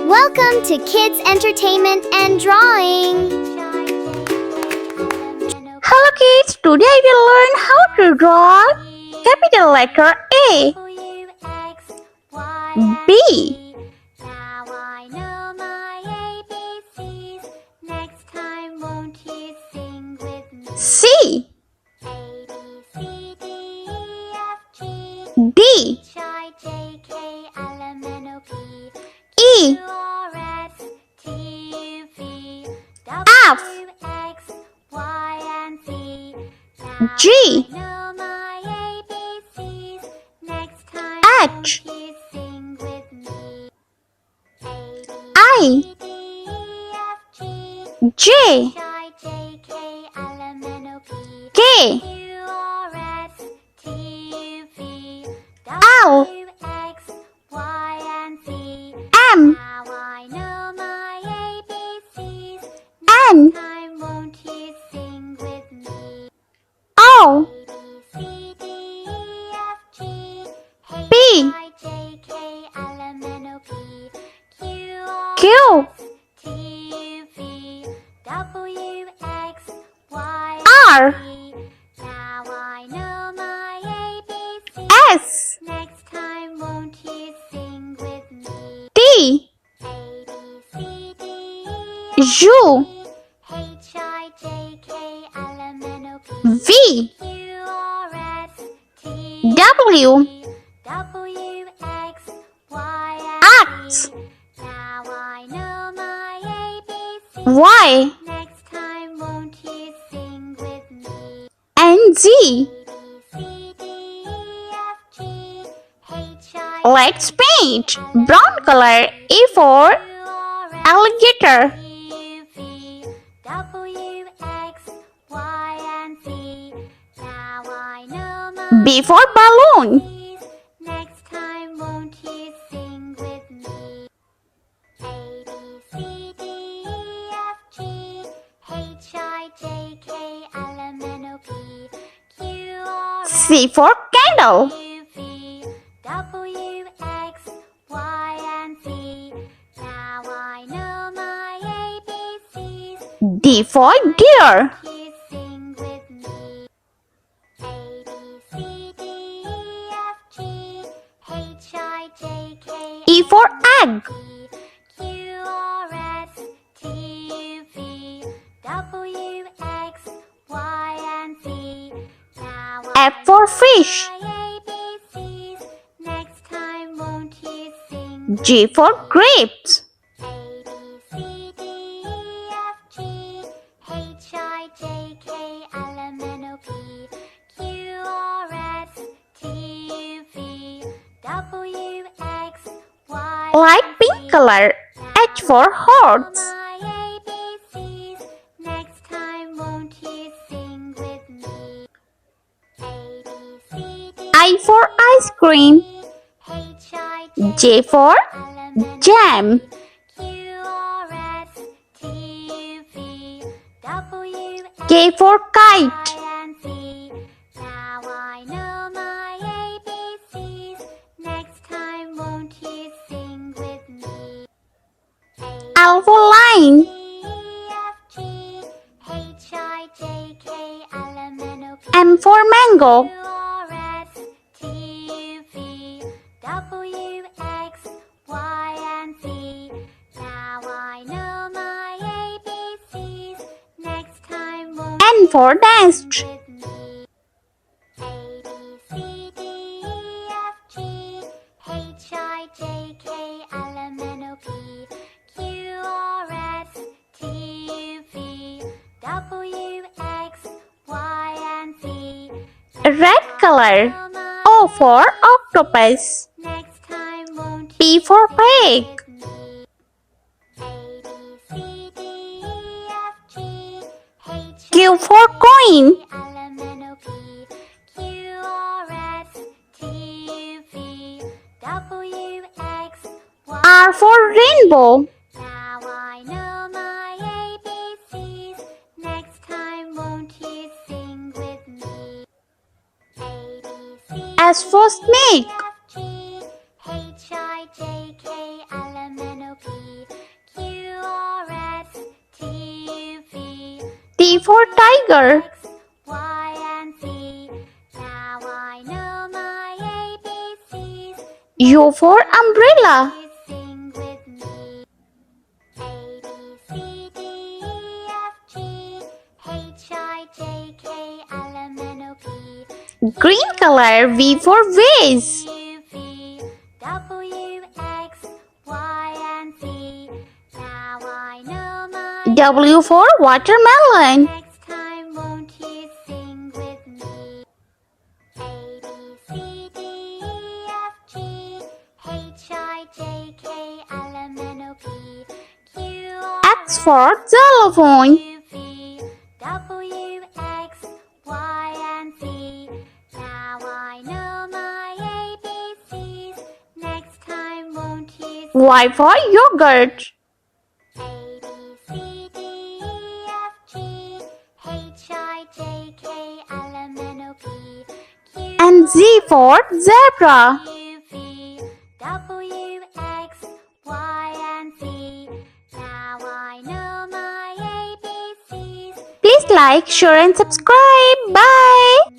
Welcome to Kids Entertainment and Drawing. Hello kids, today we will learn how to draw capital letter A, B, C, D, E, F, G, H, I, J, K, L, M, N, O, P, Q, R, S, T, U, V, W, X, Y, and Z. Let's paint. Brown color A for alligator, B for balloon, C for candle, D for deer, E for egg, F for fish, G for grapes, light pink color H for horse, I for ice cream, J for jam, K for kite, L for line, M for mango, N for nest, red color O for octopus, P for pig, Q for coin, R for rainbow, S for snake, H-I-J-K-L-M-N-O-P T for tiger. X, Y, and Z. Now I know my ABCs. U for umbrella. You sing with me. A, B, C, D, E, F, G, H, I, J, K, L, M, N, O, P. Green color. V for vase. U, V, W, X, Y, and Z. Now I know my W for watermelon. Next time, won't you sing with me? A, B, C, D, E, F, G, H, I, J, K, L, M, N, O, P, Q, R, X for xylophone. U, V, W, X, Y, and Z. Now I know my ABCs. Next time, won't you sing? Y for yogurt. A, B, C, D, E, F, G, H, I, J, K, L, M, N, O, P, Q, And Z for zebra. U, V, W, X, Y, and Z. Now I know my ABCs. Please like, share and subscribe. Bye.